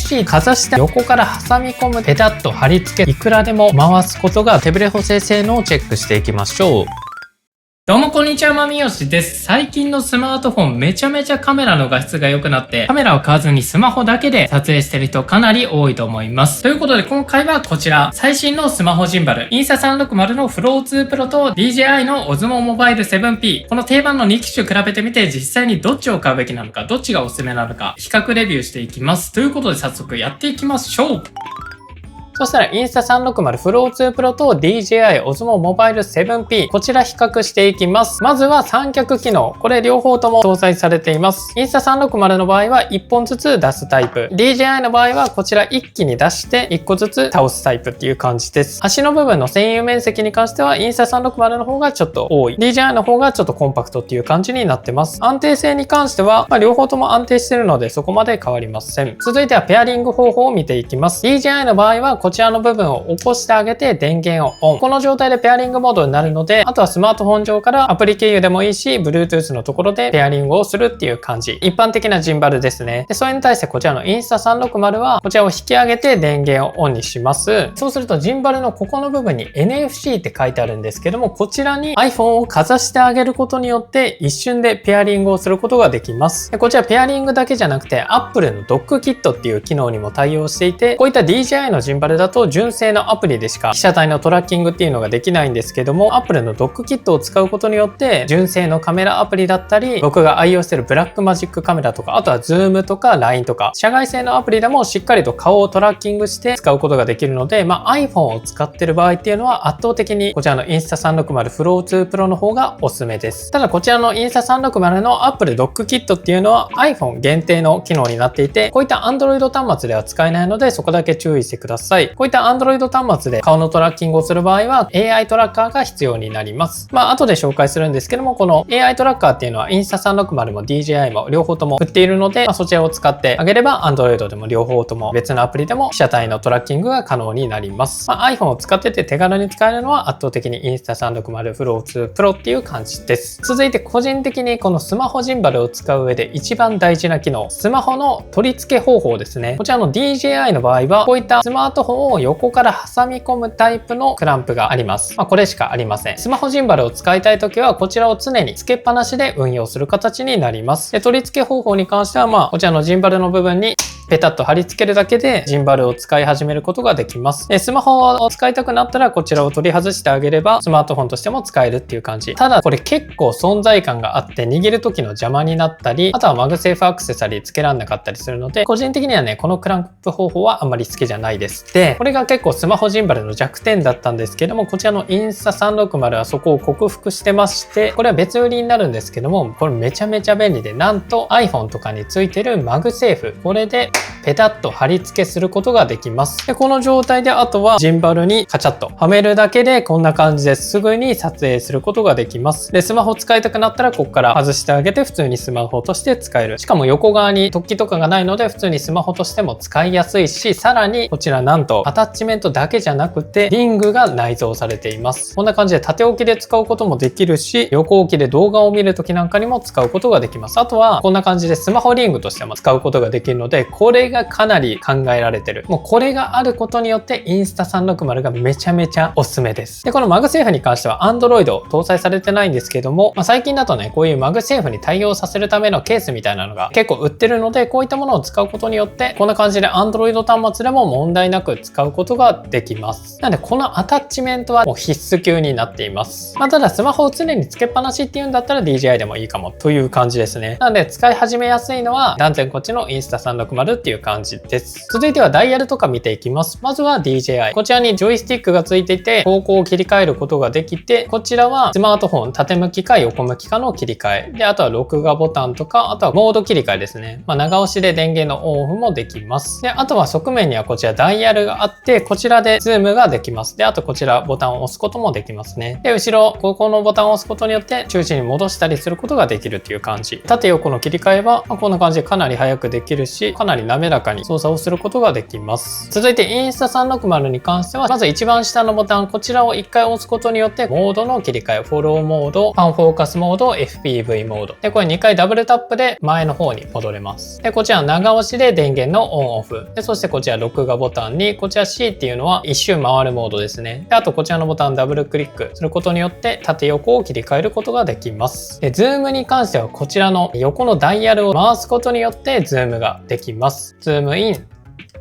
NFC かざして横から挟み込む、ペタッと貼り付け、いくらでも回すことが手ブレ補正性能をチェックしていきましょう。どうもこんにちは、まみよしです。最近のスマートフォンめちゃめちゃカメラの画質が良くなって、カメラを買わずにスマホだけで撮影してる人かなり多いと思います。ということで今回はこちら、最新のスマホジンバル、インスタ360のフロー2 Pro と DJI の Osmo Mobile 7P、この定番の2機種比べてみて実際にどっちを買うべきなのか、どっちがおすすめなのか、比較レビューしていきます。ということで早速やっていきましょう。そしたらインスタ360フロー2 Pro と DJI Osmo Mobile 7P、こちら比較していきます。まずは三脚機能。これ両方とも搭載されています。インスタ360の場合は1本ずつ出すタイプ。DJI の場合はこちら一気に出して1個ずつ倒すタイプっていう感じです。端の部分の占有面積に関してはインスタ360の方がちょっと多い。DJI の方がちょっとコンパクトっていう感じになってます。安定性に関しては、両方とも安定してるのでそこまで変わりません。続いてはペアリング方法を見ていきます。DJI の場合はこちらの部分を起こしてあげて電源をオン。この状態でペアリングモードになるので、あとはスマートフォン上からアプリ経由でもいいし、Bluetooth のところでペアリングをするっていう感じ。一般的なジンバルですね。で、それに対してこちらのインスタ360は、こちらを引き上げて電源をオンにします。そうするとジンバルのここの部分に NFC って書いてあるんですけども、こちらに iPhone をかざしてあげることによって一瞬でペアリングをすることができます。で、こちらペアリングだけじゃなくて Apple のドックキットっていう機能にも対応していて、こういった DJI のジンバルだと純正のアプリでしか被写体のトラッキングっていうのができないんですけども、Apple のドックキットを使うことによって純正のカメラアプリだったり、僕が愛用しているブラックマジックカメラとか、あとは Zoom とか LINE とか社外製のアプリでもしっかりと顔をトラッキングして使うことができるので、iPhone を使ってる場合っていうのは圧倒的にこちらのインスタ360フロー2 Pro の方がおすすめです。ただこちらのインスタ360の Apple ドックキットっていうのは iPhone 限定の機能になっていて、こういった Android 端末では使えないのでそこだけ注意してください。こういった Android 端末で顔のトラッキングをする場合は AI トラッカーが必要になります。後で紹介するんですけども、この AI トラッカーっていうのはインスタ360も DJI も両方とも売っているので、そちらを使ってあげれば Android でも両方とも別のアプリでも被写体のトラッキングが可能になります。iPhone を使ってて手軽に使えるのは圧倒的にインスタ360フロー2 Pro っていう感じです。続いて個人的にこのスマホジンバルを使う上で一番大事な機能、スマホの取り付け方法ですね。こちらの DJI の場合はこういったスマートフォンを横から挟み込むタイプのクランプがあります。これしかありません。スマホジンバルを使いたいときはこちらを常につけっぱなしで運用する形になります。で、取り付け方法に関してはこちらのジンバルの部分にペタッと貼り付けるだけでジンバルを使い始めることができます。スマホを使いたくなったらこちらを取り外してあげればスマートフォンとしても使えるっていう感じ。ただこれ結構存在感があって握る時の邪魔になったり、あとはマグセーフアクセサリーつけらんなかったりするので、個人的にはねこのクランプ方法はあんまり好きじゃないです。で、これが結構スマホジンバルの弱点だったんですけども、こちらのインスタ360はそこを克服してまして、これは別売りになるんですけども、これめちゃめちゃ便利で、なんと iPhone とかについてるマグセーフ、これでペタッと貼り付けすることができます。で、この状態であとはジンバルにカチャッとはめるだけでこんな感じですぐに撮影することができます。で、スマホ使いたくなったらここから外してあげて普通にスマホとして使える。しかも横側に突起とかがないので普通にスマホとしても使いやすいし、さらにこちらなんとアタッチメントだけじゃなくてリングが内蔵されています。こんな感じで縦置きで使うこともできるし、横置きで動画を見るときなんかにも使うことができます。あとはこんな感じでスマホリングとしても使うことができるので、これがかなり考えられてる。もうこれがあることによってインスタ360がめちゃめちゃおすすめです。で、このマグセーフに関しては Android 搭載されてないんですけども、最近だとねこういうマグセーフに対応させるためのケースみたいなのが結構売ってるので、こういったものを使うことによってこんな感じで Android 端末でも問題なく使うことができます。なのでこのアタッチメントはもう必須級になっています。ただスマホを常につけっぱなしっていうんだったら DJI でもいいかもという感じですね。なので使い始めやすいのは断然こっちのインスタ360っていう感じです。続いてはダイヤルとか見ていきます。まずは DJI。こちらにジョイスティックがついていて方向を切り替えることができて、こちらはスマートフォン縦向きか横向きかの切り替えで、あとは録画ボタンとか、あとはモード切り替えですね。長押しで電源のオンオフもできます。で、あとは側面にはこちらダイヤルがあって、こちらでズームができます。で、あとこちらボタンを押すこともできますね。で、後ろここのボタンを押すことによって中心に戻したりすることができるっていう感じ。縦横の切り替えはこんな感じでかなり早くできるし、かなりり滑らかに操作をすることができます。続いてインスタ360に関しては、まず一番下のボタン、こちらを1回押すことによってモードの切り替え、フォローモード、パンフォーカスモード、FPV モード。で、これ2回ダブルタップで前の方に戻れます。で、こちら長押しで電源のオンオフ。で、そしてこちら録画ボタンに、こちら C っていうのは一周回るモードですね。で、あとこちらのボタンダブルクリックすることによって縦横を切り替えることができます。で、ズームに関してはこちらの横のダイヤルを回すことによってズームができます。ズームイン、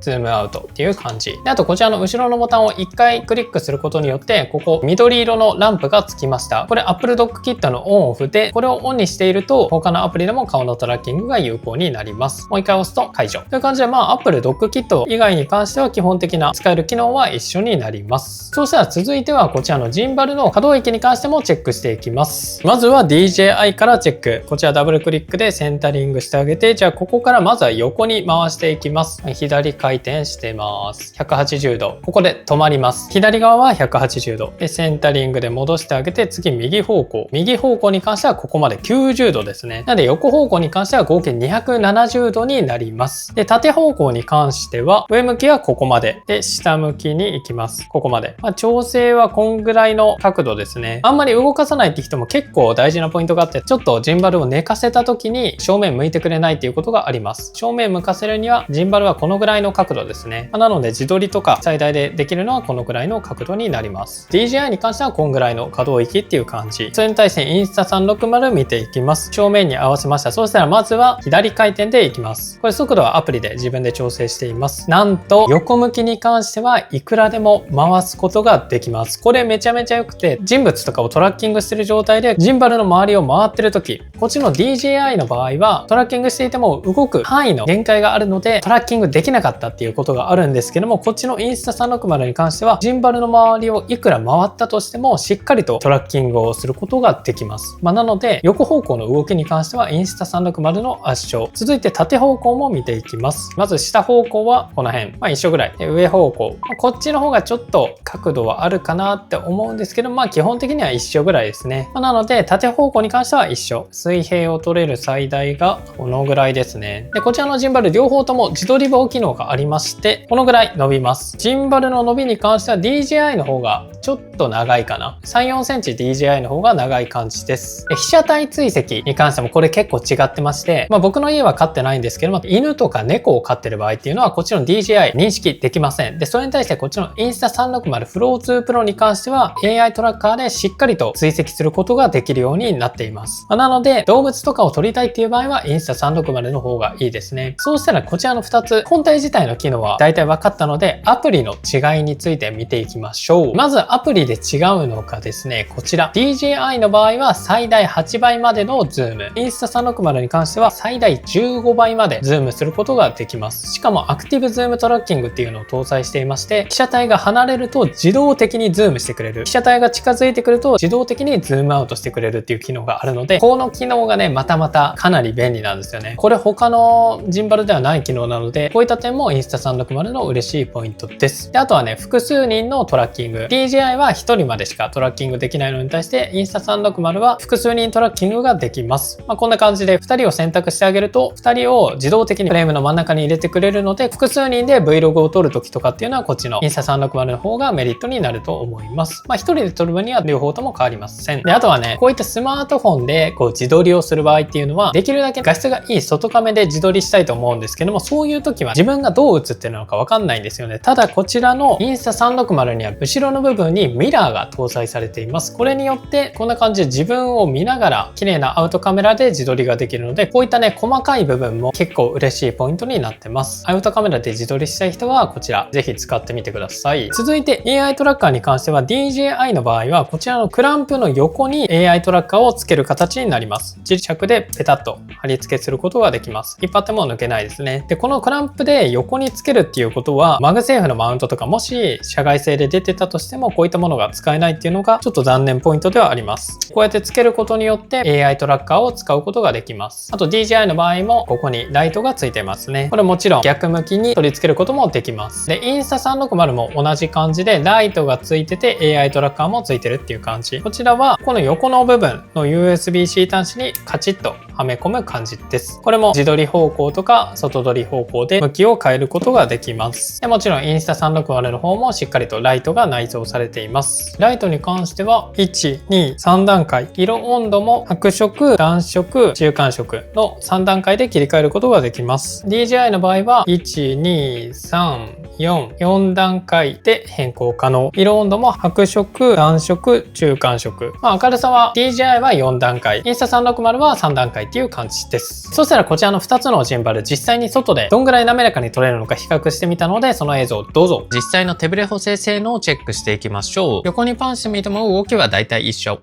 ズームアウトっていう感じで、あとこちらの後ろのボタンを1回クリックすることによってここ緑色のランプがつきました。これ Apple Dock Kit のオンオフで、これをオンにしていると他のアプリでも顔のトラッキングが有効になります。もう1回押すと解除という感じで、Apple Dock Kit 以外に関しては基本的な使える機能は一緒になります。そうしたら続いてはこちらのジンバルの可動域に関してもチェックしていきます。まずは DJI からチェック。こちらダブルクリックでセンタリングしてあげて、じゃあここからまずは横に回していきます。左回転してます。180度。ここで止まります。左側は180度。で、センタリングで戻してあげて、次右方向。右方向に関してはここまで90度ですね。なので横方向に関しては合計270度になります。で、縦方向に関しては、上向きはここまで。で、下向きに行きます。ここまで。調整はこんぐらいの角度ですね。あんまり動かさないって人も結構大事なポイントがあって、ちょっとジンバルを寝かせた時に正面向いてくれないっていうことがあります。正面向かせるには、ジンバルはこのぐらいの角度ですね。なので自撮りとか最大でできるのはこのくらいの角度になります。DJI に関してはこんぐらいの可動域っていう感じ。それに対してインスタ360見ていきます。正面に合わせました。そうしたらまずは左回転でいきます。これ速度はアプリで自分で調整しています。なんと横向きに関してはいくらでも回すことができます。これめちゃめちゃ良くて、人物とかをトラッキングしてる状態でジンバルの周りを回ってる時、こっちの DJI の場合はトラッキングしていても動く範囲の限界があるのでトラッキングできなかったっていうことがあるんですけども、こっちのインスタ360に関してはジンバルの周りをいくら回ったとしてもしっかりとトラッキングをすることができます。なので横方向の動きに関してはインスタ360の圧勝。続いて縦方向も見ていきます。まず下方向はこの辺、一緒ぐらい。で、上方向、こっちの方がちょっと角度はあるかなって思うんですけど、基本的には一緒ぐらいですね。なので縦方向に関しては一緒。水平を取れる最大がこのぐらいですね。で、こちらのジンバル両方とも自撮り棒機能がありまして、このぐらい伸びます。ジンバルの伸びに関しては DJI の方がちょっと長いかな。3、4センチ DJI の方が長い感じです。被写体追跡に関してもこれ結構違ってまして、僕の家は飼ってないんですけども、犬とか猫を飼ってる場合っていうのはこっちの DJI 認識できません。で、それに対してこっちのインスタ360 Flow 2 Pro に関しては AI トラッカーでしっかりと追跡することができるようになっています。なので動物とかを撮りたいっていう場合はインスタ360の方がいいですね。そうしたらこちらの2つ、本体自体の機能は大体分かったので、アプリの違いについて見ていきましょう。まずアプリで違うのがですね、こちら DJI の場合は最大8倍までのズーム、インスタ360に関しては最大15倍までズームすることができます。しかもアクティブズームトラッキングっていうのを搭載していまして、被写体が離れると自動的にズームしてくれる、被写体が近づいてくると自動的にズームアウトしてくれるっていう機能があるので、この機能がねまたかなり便利なんですよね。これ他のジンバルではない機能なので、こういった点もインスタ360の嬉しいポイントです。で、あとはね、複数人のトラッキング、 DJI は1人までしかトラッキングできないのに対してインスタ360は複数人トラッキングができます。こんな感じで2人を選択してあげると2人を自動的にフレームの真ん中に入れてくれるので、複数人で Vlog を撮るときとかっていうのはこっちのインスタ360の方がメリットになると思います。1人で撮る分には両方とも変わりません。で、あとはね、こういったスマートフォンで自撮りをする場合っていうのはできるだけ画質がいい外カメで自撮りしたいと思うんですけども、そういう時は自分がどう映ってるのかわかんないんですよね。ただこちらのインスタ360には後ろの部分にミラーが搭載されています。これによってこんな感じで自分を見ながら綺麗なアウトカメラで自撮りができるので、こういったね細かい部分も結構嬉しいポイントになってます。アウトカメラで自撮りしたい人はこちらぜひ使ってみてください。続いて AI トラッカーに関しては DJI の場合はこちらのクランプの横に AI トラッカーをつける形になります。磁石でペタッと貼り付けすることができます。引っ張っても抜けないですね。で、このクランプで横につけるっていうことはマグセーフのマウントとかもし社外製で出てたとしてもこういったものが使えないっていうのがちょっと残念ポイントではあります。こうやってつけることによって AI トラッカーを使うことができます。あと DJI の場合もここにライトがついてますね。これもちろん逆向きに取り付けることもできます。で、インスタ360も同じ感じでライトがついてて AI トラッカーもついてるっていう感じ。こちらはこの横の部分の USB-C 端子にカチッとはめ込む感じです。これも自撮り方向とか外撮り方向で向きを変えることができます。でもちろんインスタ360の方もしっかりとライトが内蔵されています。ライトに関しては1、2、3段階、色温度も白色、暖色、中間色の3段階で切り替えることができます。DJI の場合は1、2、3、4段階で変更可能。色温度も白色、暖色、中間色。明るさは DJI は4段階、インスタ360は3段階っていう感じです。そしたらこちらの2つのジンバル、実際に外でどんぐらい滑らかに撮れるのか比較してみたので、その映像をどうぞ。実際の手ブレ補正性能をチェックしていきましょう。横にパンしてみても動きはだいたい一緒。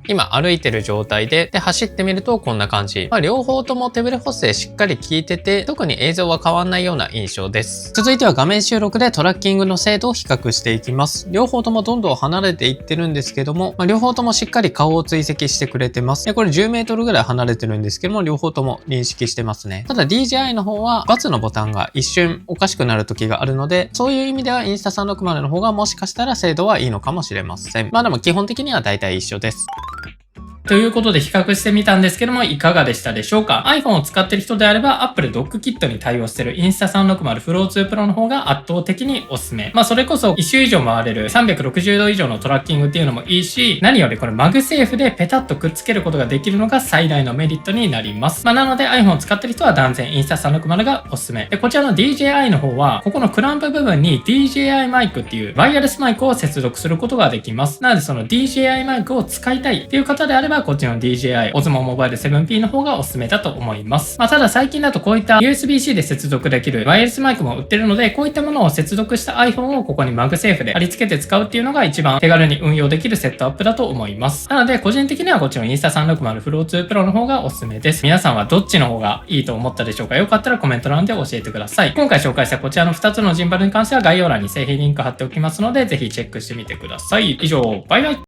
今歩いてる状態で走ってみるとこんな感じ。両方とも手ブレ補正しっかり効いてて、特に映像は変わんないような印象です。続いては画面収録でトラッキングの精度を比較していきます。両方ともどんどん離れていってるんですけども、両方ともしっかり顔を追跡してくれてます。これ10メートルぐらい離れてるんですけども、両方とも認識してますね。ただ DJI の方は×のボタンが一瞬おかしくなる時があるので、そういう意味ではインスタ360の方がもしかしたら精度はいいのかもしれません。でも基本的には大体一緒です。ということで比較してみたんですけども、いかがでしたでしょうか？ iPhone を使ってる人であれば Apple DockKit に対応してる Insta360 Flow 2 Pro の方が圧倒的におすすめ。それこそ1周以上回れる360度以上のトラッキングっていうのもいいし、何よりこれマグセーフでペタッとくっつけることができるのが最大のメリットになります。なので iPhone を使ってる人は断然 Insta360 がおすすめ。で、こちらの DJI の方は、ここのクランプ部分に DJI マイクっていうワイヤレスマイクを接続することができます。なのでその DJI マイクを使いたいっていう方であれば、こっちの DJI Osmo Mobile 7P の方がおすすめだと思います。ただ最近だとこういった USB-C で接続できるワイヤレスマイクも売ってるので、こういったものを接続した iPhone をここにマグセーフで貼り付けて使うっていうのが一番手軽に運用できるセットアップだと思います。なので個人的にはこっちの Insta360 Flow 2 Pro の方がおすすめです。皆さんはどっちの方がいいと思ったでしょうか？よかったらコメント欄で教えてください。今回紹介したこちらの2つのジンバルに関しては概要欄に製品リンク貼っておきますので、ぜひチェックしてみてください。以上、バイバイ。